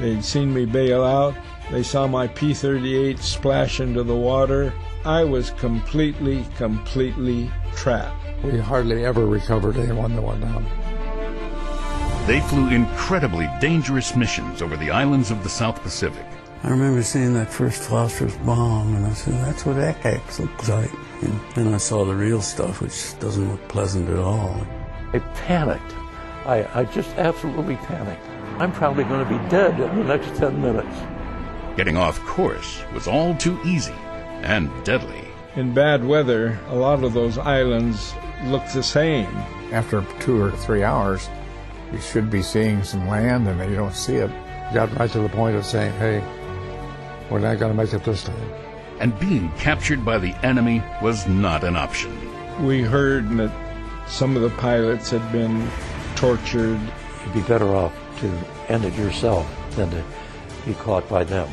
They'd seen me bail out. They saw my P-38 splash into the water. I was completely trapped. We hardly ever recovered anyone that went down. They flew incredibly dangerous missions over the islands of the South Pacific. I remember seeing that first phosphorus bomb, and I said, that's what X looks like. And then I saw the real stuff, which doesn't look pleasant at all. I panicked. I just absolutely panicked. I'm probably going to be dead in the next 10 minutes. Getting off course was all too easy and deadly. In bad weather, a lot of those islands look the same. After 2 or 3 hours, you should be seeing some land, and you don't see it. Got right to the point of saying, hey, we're not going to make it this time. And being captured by the enemy was not an option. We heard that some of the pilots had been tortured. You'd be better off to end it yourself than to be caught by them.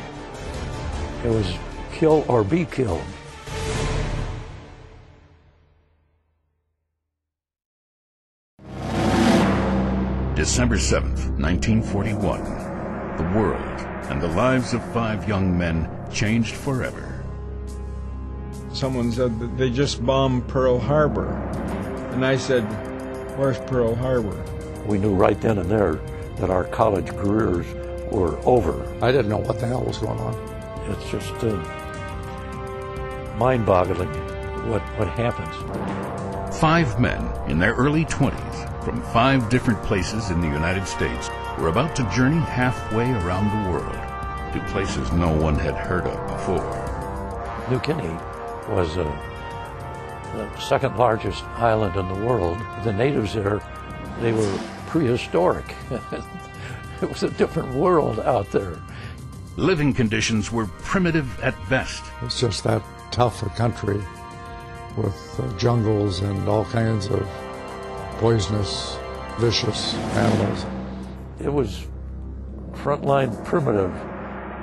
It was kill or be killed. December 7th, 1941. The world and the lives of 5 young men changed forever. Someone said that they just bombed Pearl Harbor. And I said, where's Pearl Harbor? We knew right then and there that our college careers were over. I didn't know what the hell was going on. It's just mind-boggling what happens. 5 men in their early 20s from 5 different places in the United States were about to journey halfway around the world to places no one had heard of before. New Guinea was the second largest island in the world. The natives there, they were prehistoric. It was a different world out there. Living conditions were primitive at best. It's just that tough a country with jungles and all kinds of poisonous, vicious animals. It was frontline primitive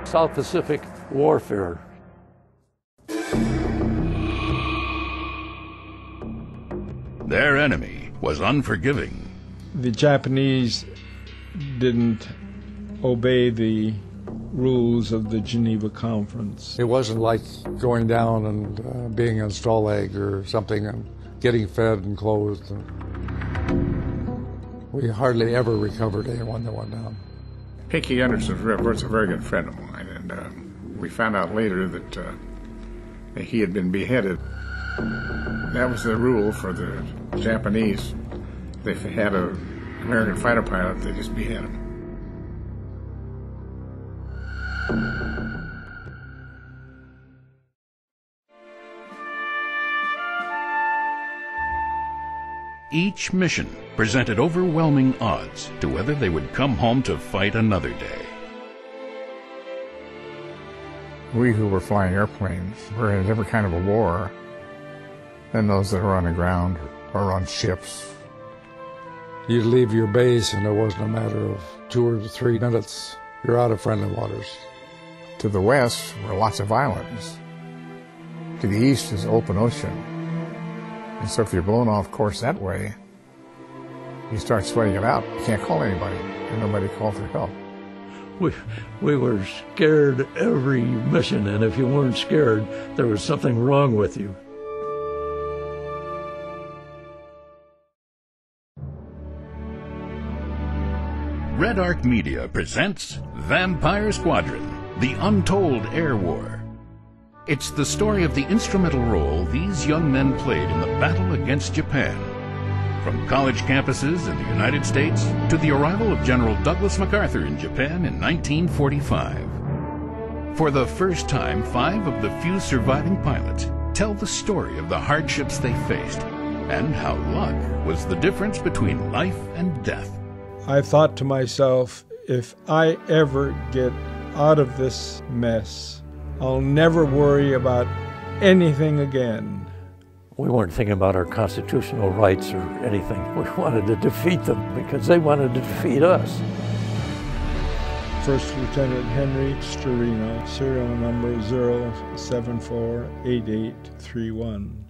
South Pacific warfare. Their enemy was unforgiving. The Japanese didn't obey the rules of the Geneva Conference. It wasn't like going down and being in Stalag or something and getting fed and clothed. We hardly ever recovered anyone that went down. Pinky Anderson was a very good friend of mine, and we found out later that he had been beheaded. That was the rule for the Japanese. If they had an American fighter pilot, they just behead him. Each mission presented overwhelming odds to whether they would come home to fight another day. We who were flying airplanes were in a different kind of a war than those that were on the ground or on ships. You'd leave your base and it wasn't a matter of 2 or 3 minutes. You're out of friendly waters. To the west were lots of islands. To the east is open ocean. And so if you're blown off course that way, you start sweating it out. You can't call anybody, and nobody called for help. We were scared every mission, and if you weren't scared, there was something wrong with you. Red Arc Media presents Vampire Squadron, the Untold Air War. It's the story of the instrumental role these young men played in the battle against Japan. From college campuses in the United States to the arrival of General Douglas MacArthur in Japan in 1945. For the first time, 5 of the few surviving pilots tell the story of the hardships they faced and how luck was the difference between life and death. I thought to myself, if I ever get out of this mess, I'll never worry about anything again. We weren't thinking about our constitutional rights or anything. We wanted to defeat them because they wanted to defeat us. First Lieutenant Henry Storino, serial number 0748831.